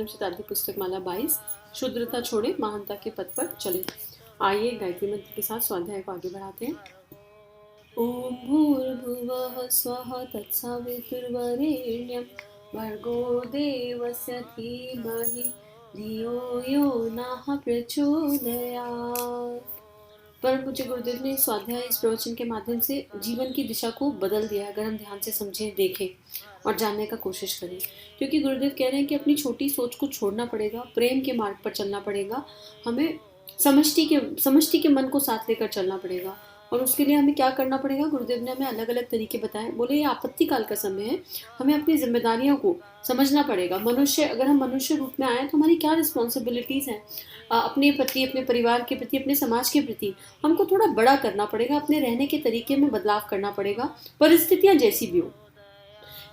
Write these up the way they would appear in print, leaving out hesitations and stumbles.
शताब्दी पुस्तक माला 22 शुद्रता छोड़े महानता के पथ पर चले। आइए गायत्री मंत्र के साथ स्वाध्याय को आगे बढ़ाते हैं। ओम भूर्भुवः स्वः तत्सवितुर्वरेण्यं भर्गो देवस्य धीमहि धियो यो नः प्रचोदयात्। परम पूज्य गुरुदेव ने स्वाध्याय इस प्रवचन के माध्यम से जीवन की दिशा को बदल दिया। अगर हम ध्यान से समझें, देखें और जानने का कोशिश करें, क्योंकि गुरुदेव कह रहे हैं कि अपनी छोटी सोच को छोड़ना पड़ेगा, प्रेम के मार्ग पर चलना पड़ेगा, हमें समष्टि के मन को साथ लेकर चलना पड़ेगा। और उसके लिए हमें क्या करना पड़ेगा? गुरुदेव ने हमें अलग अलग तरीके बताए। बोले ये आपत्ति काल का समय है, हमें अपनी जिम्मेदारियों को समझना पड़ेगा। अगर हम मनुष्य रूप में आए तो हमारी क्या रिस्पॉन्सिबिलिटीज़ हैं अपने प्रति, अपने परिवार के प्रति, अपने समाज के प्रति। हमको थोड़ा बड़ा करना पड़ेगा, अपने रहने के तरीके में बदलाव करना पड़ेगा, परिस्थितियाँ जैसी भी हो।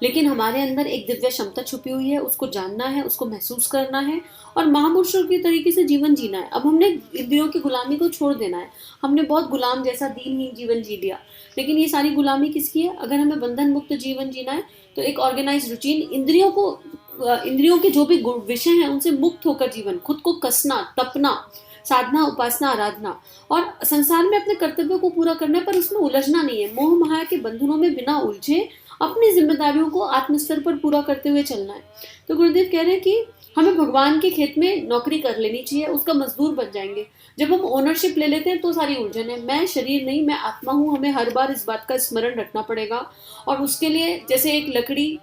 लेकिन हमारे अंदर एक दिव्य क्षमता छुपी हुई है, उसको जानना है, उसको महसूस करना है और महापुरुषों के तरीके से जीवन जीना है। अब हमने इंद्रियों की गुलामी को छोड़ देना है। हमने बहुत गुलाम जैसा दीनहीन जीवन जी लिया, लेकिन ये सारी गुलामी किसकी है? अगर हमें बंधन मुक्त जीवन जीना है तो एक ऑर्गेनाइज रूटीन, इंद्रियों के जो भी विषय हैं उनसे मुक्त होकर जीवन, खुद को कसना, तपना, साधना, उपासना, आराधना और संसार में अपने कर्तव्यों को पूरा करने पर उसमें उलझना नहीं है। मोह माया के बंधनों में बिना उलझे अपनी जिम्मेदारियों को आत्मस्तर पर पूरा करते हुए चलना है। तो गुरुदेव कह रहे हैं कि हमें भगवान के खेत में नौकरी कर लेनी चाहिए, उसका मजदूर बन जाएंगे। जब हम ओनरशिप ले लेते हैं तो सारी उलझन है। मैं शरीर नहीं, मैं आत्मा हूँ। हमें हर बार इस बात का स्मरण रखना पड़ेगा। और उसके लिए जैसे एक लकड़ी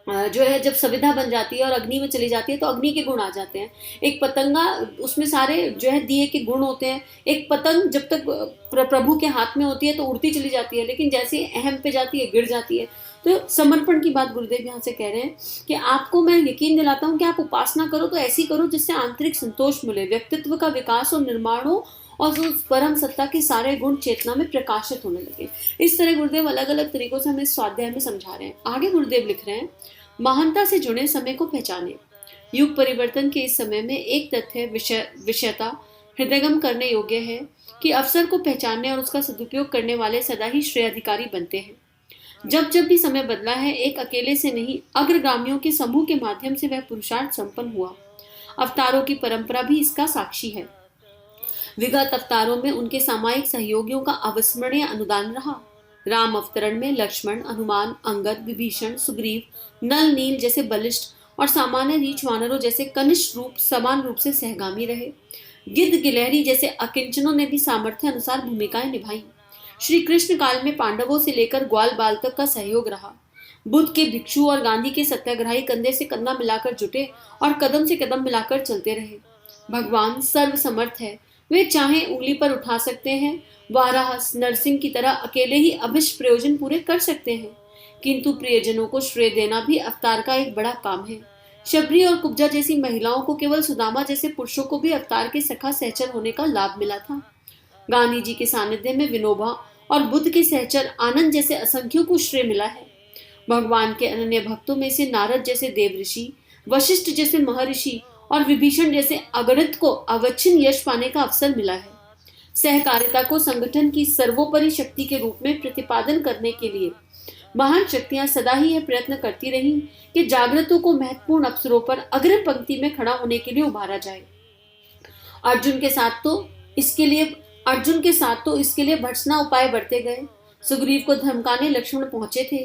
जो है जब संविधा बन जाती है और अग्नि में चली जाती है तो अग्नि के गुण आ जाते हैं। एक पतंगा, उसमें सारे जो है दिए के गुण होते हैं। एक पतंग जब तक प्रभु के हाथ में होती है तो उड़ती चली जाती है, लेकिन जैसे अहम पे जाती है गिर जाती है। तो समर्पण की बात गुरुदेव यहाँ से कह रहे हैं कि आपको मैं यकीन दिलाता हूँ कि आप उपासना करो तो ऐसी करो जिससे आंतरिक संतोष मिले, व्यक्तित्व का विकास और निर्माण हो और उस परम सत्ता के सारे गुण चेतना में प्रकाशित होने लगे। इस तरह गुरुदेव अलग अलग तरीकों से हमें स्वाध्याय में समझा रहे हैं। आगे गुरुदेव लिख रहे हैं, महानता से जुड़े समय को पहचाने। युग परिवर्तन के इस समय में एक तथ्य विषयता हृदयगम करने योग्य है कि अवसर को पहचानने और उसका सदुपयोग करने वाले सदा ही श्रेयाधिकारी बनते हैं। जब जब भी समय बदला है, एक अकेले से नहीं, अग्रगामियों के समूह के माध्यम से वह पुरुषार्थ संपन्न हुआ। अवतारों की परंपरा भी इसका साक्षी है। विगत अवतारों में उनके सामायिक सहयोगियों का अविस्मरणीय अनुदान रहा। राम अवतरण में लक्ष्मण, हनुमान, अंगद, विभीषण, सुग्रीव, नल, नील जैसे बलिष्ठ और सामान्य रीछ वानरों जैसे कनिष्ठ रूप समान रूप से सहगामी रहे। गिद्ध गिलहरी जैसे अकिंचनों ने भी सामर्थ्य अनुसार भूमिकाएं निभाई। श्री कृष्ण काल में पांडवों से लेकर ग्वाल बाल तक का सहयोग रहा। बुद्ध के भिक्षु और गांधी के सत्याग्रही कंधे से कंधा मिलाकर जुटे और कदम से कदम मिलाकर चलते रहे। भगवान सर्वसमर्थ है, वे चाहे उंगली पर उठा सकते हैं। वाराह नरसिंह की तरह अकेले ही अभिष्ट प्रयोजन पूरे कर सकते हैं, किंतु प्रियजनों को श्रेय देना भी अवतार का एक बड़ा काम है। शबरी और कुब्जा जैसी महिलाओं को केवल सुदामा जैसे पुरुषों को भी अवतार के सखा सहचर होने का लाभ मिला था। गांधी जी के सानिध्य में विनोबा और बुद्ध के सहचर आनंद जैसे असंख्यों को श्रेय मिला है। भगवान के अनन्य भक्तों में से नारद जैसे देव ऋषि, वशिष्ठ जैसे महर्षि और विभीषण जैसे अगणित को अवच्छिन्न यश पाने का अवसर मिला है। सहकारिता को संगठन की सर्वोपरि शक्ति के रूप में प्रतिपादन करने के लिए महान शक्तियां सदा ही यह प्रयत्न करती रही कि जागृतों को महत्वपूर्ण अवसरों पर अग्रिम पंक्ति में खड़ा होने के लिए उभारा जाए। अर्जुन के साथ तो इसके लिए भर्त्सना उपाय बढ़ते गए। सुग्रीव को धमकाने लक्ष्मण पहुंचे थे।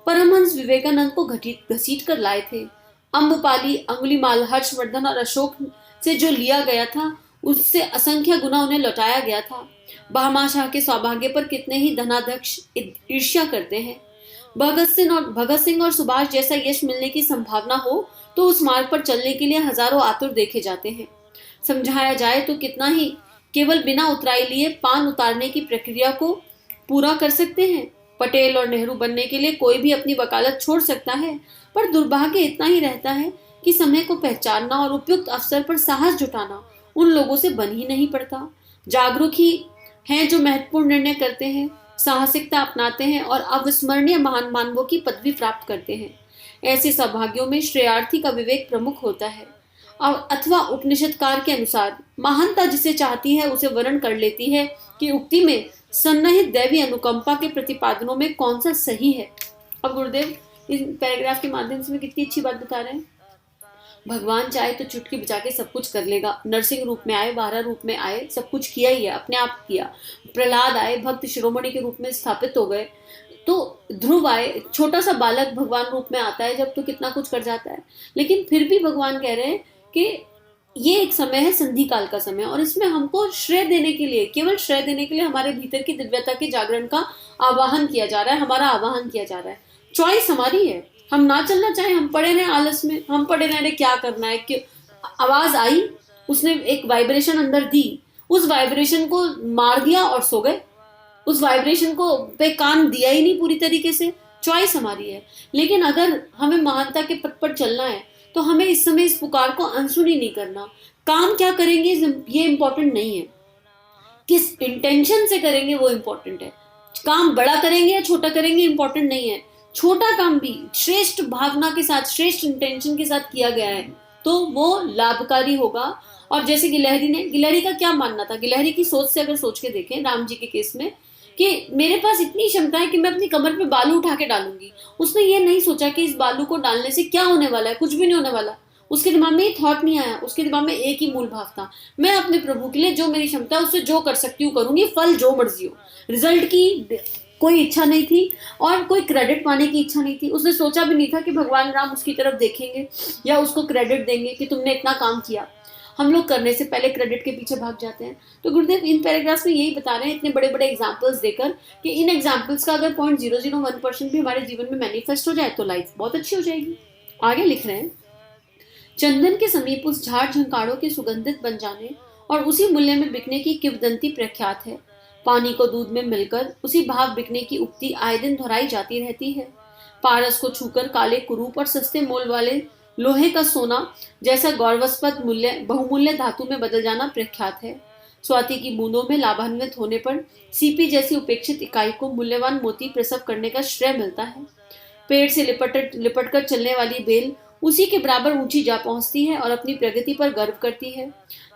परमहंस विवेकानंद को घसीट कर लाए थे। अम्बपाली, अंगुलीमाल, हर्षवर्धन और अशोक से जो लिया गया था उससे असंख्य गुना उन्हें लौटाया गया था। भामाशाह के सौभाग्य पर कितने ही धनाध्यक्ष ईर्ष्या करते हैं। भगत सिंह और सुभाष जैसा यश मिलने की संभावना हो तो उस मार्ग पर चलने के लिए हजारों आतुर देखे जाते हैं। समझाया जाए तो कितना ही केवल बिना उतराई लिए पान उतारने की प्रक्रिया को पूरा कर सकते हैं। पटेल और नेहरू बनने के लिए कोई भी अपनी वकालत छोड़ सकता है, पर दुर्भाग्य इतना ही रहता है कि समय को पहचानना और उपयुक्त अवसर पर साहस जुटाना उन लोगों से बन ही नहीं पड़ता। जागरूक ही हैं जो महत्वपूर्ण निर्णय करते हैं, साहसिकता अपनाते हैं और अविस्मरणीय महान मानवों की पदवी प्राप्त करते हैं। ऐसे सौभाग्यों में श्रेयार्थी का विवेक प्रमुख होता है। अथवा उपनिषदकार के अनुसार महानता जिसे चाहती है उसे वर्ण कर लेती है कि उक्ति में सन्निहित दैवी अनुकंपा के प्रतिपादनों में कौन सा सही है। अब गुरुदेव इस पैराग्राफ के माध्यम से कितनी अच्छी बात बता रहे हैं। भगवान चाहे तो चुटकी बजा के सब कुछ कर लेगा। नरसिंह रूप में आए, वारा रूप में आए, सब कुछ किया ही है, अपने आप किया। प्रहलाद आए, भक्त शिरोमणि के रूप में स्थापित हो गए। तो ध्रुव आए, छोटा सा बालक भगवान रूप में आता है जब, तो कितना कुछ कर जाता है। लेकिन फिर भी भगवान कह रहे हैं कि ये एक समय है, संधि काल का समय, और इसमें हमको श्रेय देने के लिए, केवल श्रेय देने के लिए हमारे भीतर की दिव्यता के जागरण का आवाहन किया जा रहा है, हमारा आवाहन किया जा रहा है। चॉइस हमारी है, हम ना चलना चाहे, हम पड़े रहे आलस में, हम पड़े रहे क्या करना है। कि आवाज आई, उसने एक वाइब्रेशन अंदर दी, उस वाइब्रेशन को मार दिया और सो गए। उस वाइब्रेशन को पे कान दिया ही नहीं पूरी तरीके से। चॉइस हमारी है। लेकिन अगर हमें महानता के पथ पर चलना है तो हमें इस समय इस पुकार को अनसुनी नहीं करना। काम क्या करेंगे ये इंपॉर्टेंट नहीं है, किस इंटेंशन से करेंगे वो इंपॉर्टेंट है। काम बड़ा करेंगे या छोटा करेंगे इंपॉर्टेंट नहीं है। छोटा काम भी श्रेष्ठ भावना के साथ, श्रेष्ठ इंटेंशन के साथ किया गया है तो वो लाभकारी होगा। और जैसे गिलहरी का क्या मानना था, गिलहरी की सोच से अगर सोच के देखें राम जी के केस में, कि मेरे पास इतनी क्षमता है कि मैं अपनी कमर पे बालू उठा के डालूंगी। उसने ये नहीं सोचा कि इस बालू को डालने से क्या होने वाला है, कुछ भी नहीं होने वाला। उसके दिमाग में ये थॉट नहीं आया। उसके दिमाग में एक ही मूल भाव था, मैं अपने प्रभु के लिए जो मेरी क्षमता है उससे जो कर सकती हूँ करूंगी, फल जो मर्जी हो। रिजल्ट की कोई इच्छा नहीं थी और कोई क्रेडिट पाने की इच्छा नहीं थी। उसने सोचा भी नहीं था कि भगवान राम उसकी तरफ देखेंगे या उसको क्रेडिट देंगे कि तुमने इतना काम किया। हम लोग करने से पहले क्रेडिट के पीछे भाग जाते हैं। तो गुरुदेव इन पैराग्राफ्स में यही बता रहे हैं, इतने बड़े बड़े एग्जांपल्स देकर, कि इन एग्जांपल्स का अगर 0.001% भी हमारे जीवन में मैनिफेस्ट हो जाए तो लाइफ बहुत अच्छी हो जाएगी। आगे लिख रहे हैं, चंदन के समीप उस झाड़ झंकाड़ों के सुगंधित बन जाने और उसी मूल्य में बिकने की किंवदंती प्रख्यात है। पानी को दूध में मिलकर उसी भाव बिकने की उक्ति आए दिन दोहराई जाती रहती है। पारस को छूकर काले कुरूप और सस्ते मोल वाले लोहे का सोना जैसा गौरवास्पद मूल्य बहुमूल्य धातु में बदल जाना प्रख्यात है। स्वाति की बूंदों में लाभान्वित होने पर सीपी जैसी उपेक्षित इकाई को मूल्यवान मोती प्रसव करने का श्रेय मिलता है। पेड़ से लिपट कर चलने वाली बेल उसी के बराबर ऊंची जा पहुंचती है और अपनी प्रगति पर गर्व करती है,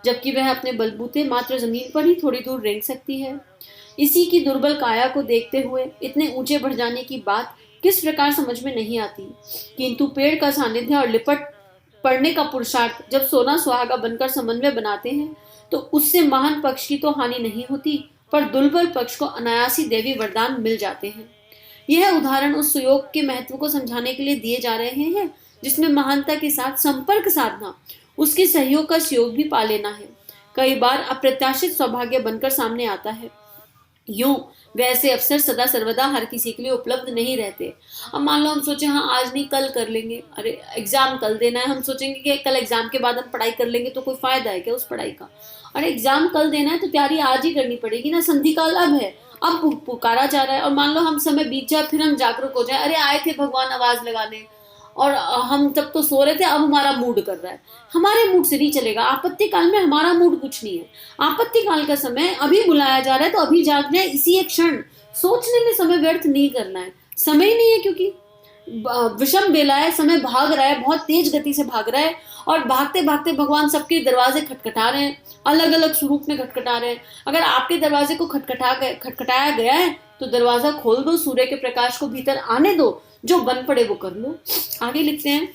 जबकि वह अपने बलबूते मात्र जमीन पर ही थोड़ी दूर रेंग सकती है। इसी की दुर्बल काया को देखते हुए इतने ऊंचे बढ़ जाने की बात किस प्रकार समझ में नहीं आती, किंतु पेड़ का सानिध्य और लिपट पड़ने का पुरुषार्थ जब सोना सुहागा बनकर समन्वय बनाते हैं तो उससे महान पक्ष की तो हानि नहीं होती, पर दुर्बल पक्ष को अनायासी देवी वरदान मिल जाते हैं। यह उदाहरण उस सुयोग के महत्व को समझाने के लिए दिए जा रहे हैं जिसमें महानता के साथ संपर्क साधना, उसके सहयोग का सहयोग भी पा लेना है, कई बार अप्रत्याशित सौभाग्य बनकर सामने आता है। यूं वैसे अवसर सदा सर्वदा हर किसी के लिए उपलब्ध नहीं रहते। अब मान लो हम सोचे हाँ आज नहीं कल कर लेंगे, अरे एग्जाम कल देना है, हम सोचेंगे कि कल एग्जाम के बाद हम पढ़ाई कर लेंगे तो कोई फायदा है क्या उस पढ़ाई का। अरे एग्जाम कल देना है तो तैयारी आज ही करनी पड़ेगी ना, संधि काल अब है, अब पुकारा जा रहा है। और मान लो हम समय बीत जाए, फिर हम जागरूक हो जाए, अरे आए थे भगवान आवाज लगाने और हम तब तो सो रहे थे, अब हमारा मूड कर रहा है। हमारे मूड से नहीं चलेगा। आपत्ति काल में हमारा मूड कुछ नहीं है। आपत्ति काल का समय अभी बुलाया जा रहा है तो अभी जागना है, इसी एक क्षण। सोचने में समय व्यर्थ नहीं करना है, समय नहीं है, क्योंकि विषम बेला है, समय भाग रहा है, बहुत तेज गति से भाग रहा है और भागते भागते भगवान सबके दरवाजे खटखटा रहे हैं, अलग अलग स्वरूप में खटखटा रहे हैं। अगर आपके दरवाजे को खटखटाया गया है तो दरवाजा खोल दो, सूर्य के प्रकाश को भीतर आने दो, जो बन पड़े वो कर लो। आगे लिखते हैं,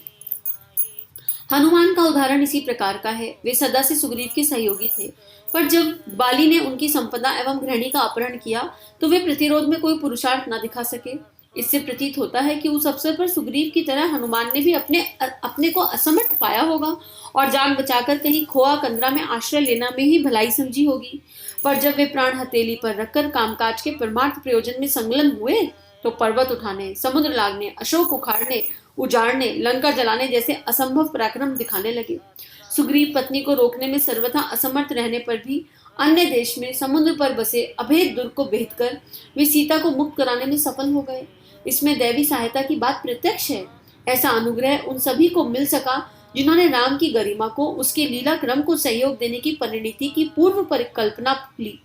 हनुमान का उदाहरण इसी प्रकार का है। वे सदा से सुग्रीव के सहयोगी थे, पर जब बाली ने उनकी संपदा एवं गृहिणी का अपहरण किया तो वे प्रतिरोध में कोई पुरुषार्थ न दिखा सके। इससे प्रतीत होता है कि उस अवसर पर सुग्रीव की तरह हनुमान ने भी अपने को असमर्थ पाया होगा और जान बचाकर कहीं खोआ कंदरा में आश्रय लेना में ही भलाई समझी होगी। पर जब वे प्राण हथेली पर रखकर कामकाज के परमार्थ प्रयोजन में संलग्न हुए तो पर्वत उठाने, समुद्र लागने, अशोक उखाड़ने, उजाड़ने, लंका जलाने जैसे असंभव पराक्रम दिखाने लगे। सुग्रीव पत्नी को रोकने में सर्वथा असमर्थ रहने पर भी अन्य देश में समुद्र पर बसे अभेद दुर्ग को भेद कर वे सीता को मुक्त कराने में सफल हो गए। इसमें दैवी सहायता की बात प्रत्यक्ष है। ऐसा अनुग्रह उन सभी को मिल सका जिन्होंने राम की गरिमा को, उसके लीला क्रम को सहयोग देने की परिणति की पूर्व परिकल्पना ली।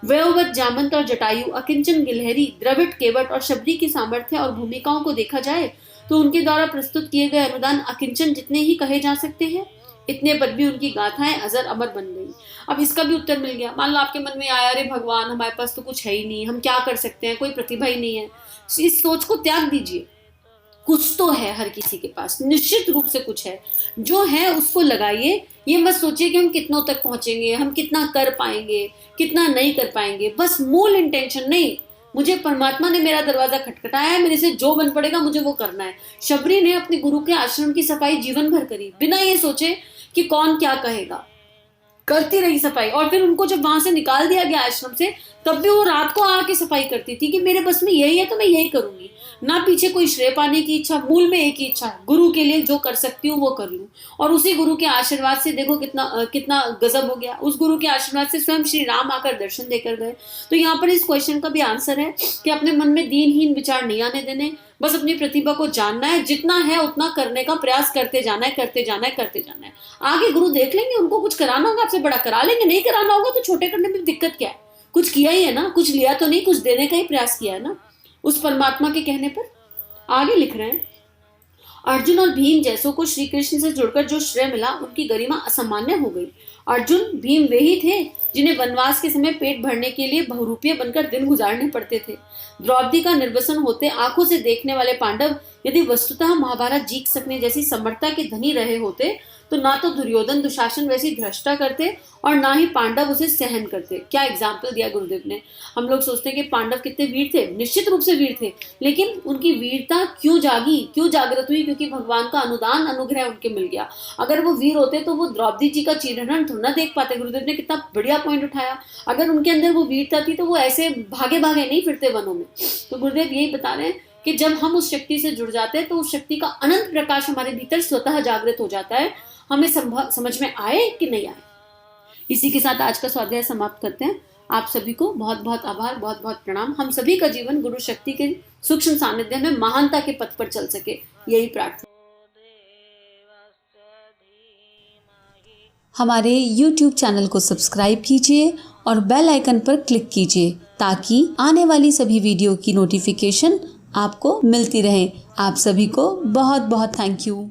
वयोवत जामंत और जटायु, अकिंचन गिलहरी, द्रविड़ केवट और शबरी की सामर्थ्य और भूमिकाओं को देखा जाए तो उनके द्वारा प्रस्तुत किए गए अनुदान अकिंचन जितने ही कहे जा सकते हैं, इतने पर भी उनकी गाथाएं अजर अमर बन गई। अब इसका भी उत्तर मिल गया। मान लो आपके मन में आया, अरे भगवान हमारे पास तो कुछ है ही नहीं, हम क्या कर सकते हैं, कोई प्रतिभा ही नहीं है। इस सोच को त्याग दीजिए। कुछ तो है हर किसी के पास, निश्चित रूप से कुछ है। जो है उसको लगाइए। ये मत सोचिए कि हम कितनों तक पहुंचेंगे, हम कितना कर पाएंगे, कितना नहीं कर पाएंगे। बस मूल इंटेंशन नहीं, मुझे परमात्मा ने मेरा दरवाजा खटखटाया है, मेरे से जो बन पड़ेगा मुझे वो करना है। शबरी ने अपने गुरु के आश्रम की सफाई जीवन भर करी, बिना ये सोचे कि कौन क्या कहेगा, करती रही सफाई। और फिर उनको जब वहां से निकाल दिया गया आश्रम से, तब भी वो रात को आके सफाई करती थी कि मेरे बस में यही है तो मैं यही करूंगी। ना पीछे कोई श्रेय पाने की इच्छा, मूल में एक ही इच्छा है, गुरु के लिए जो कर सकती हूँ वो कर लूं। और उसी गुरु के आशीर्वाद से देखो कितना गजब हो गया। उस गुरु के आशीर्वाद से स्वयं श्री राम आकर दर्शन देकर गए। तो यहाँ पर इस क्वेश्चन का भी आंसर है कि अपने मन में दीनहीन विचार नहीं आने देने, बस अपनी प्रतिभा को जानना है, जितना है उतना करने का प्रयास करते जाना है, करते जाना है, करते जाना है। आगे गुरु देख लेंगे, उनको कुछ कराना होगा आपसे बड़ा करा लेंगे, नहीं कराना होगा तो छोटे करने में दिक्कत क्या है। कुछ किया ही है ना, कुछ लिया तो नहीं, कुछ देने का ही प्रयास किया है ना उस परमात्मा के कहने पर। आगे लिख रहे हैं, अर्जुन और भीम जैसों को श्री कृष्ण से जुड़कर जो श्रेय मिला, उनकी गरिमा असामान्य हो गई। अर्जुन भीम वे ही थे जिन्हें वनवास के समय पेट भरने के लिए बहुरूपीय बनकर दिन गुजारने पड़ते थे। द्रौपदी का निर्वसन होते आंखों से देखने वाले पांडव यदि वस्तुतः महाभारत जीत सकने जैसी समर्थता के धनी रहे होते तो ना तो दुर्योधन दुशासन वैसी भ्रष्टा करते और ना ही पांडव उसे सहन करते। क्या एग्जाम्पल दिया गुरुदेव ने। हम लोग सोचते हैं कि पांडव कितने वीर थे, निश्चित रूप से वीर थे, लेकिन उनकी वीरता क्यों जागी, क्यों जागृत हुई? क्योंकि भगवान का अनुदान अनुग्रह उनके मिल गया। अगर वो वीर होते तो वो द्रौपदी जी का चीरहरण थोड़ा ना देख पाते। गुरुदेव ने कितना बढ़िया पॉइंट उठाया। अगर उनके अंदर वो वीरता थी तो वो ऐसे भागे भागे नहीं फिरते वनों में। तो गुरुदेव यही बता रहे हैं कि जब हम उस शक्ति से जुड़ जाते हैं तो उस शक्ति का अनंत प्रकाश हमारे भीतर स्वतः जागृत हो जाता है, हमें समझ में आए कि नहीं आए। इसी के साथ आज का स्वाध्याय समाप्त करते हैं। आप सभी को बहुत बहुत आभार, बहुत बहुत प्रणाम। हम सभी का जीवन गुरु शक्ति के सूक्ष्म सानिध्य में महानता के पथ पर चल सके, यही प्रार्थना। हमारे YouTube चैनल को सब्सक्राइब कीजिए और बेल आइकन पर क्लिक कीजिए ताकि आने वाली सभी वीडियो की नोटिफिकेशन आपको मिलती रहे। आप सभी को बहुत बहुत थैंक यू।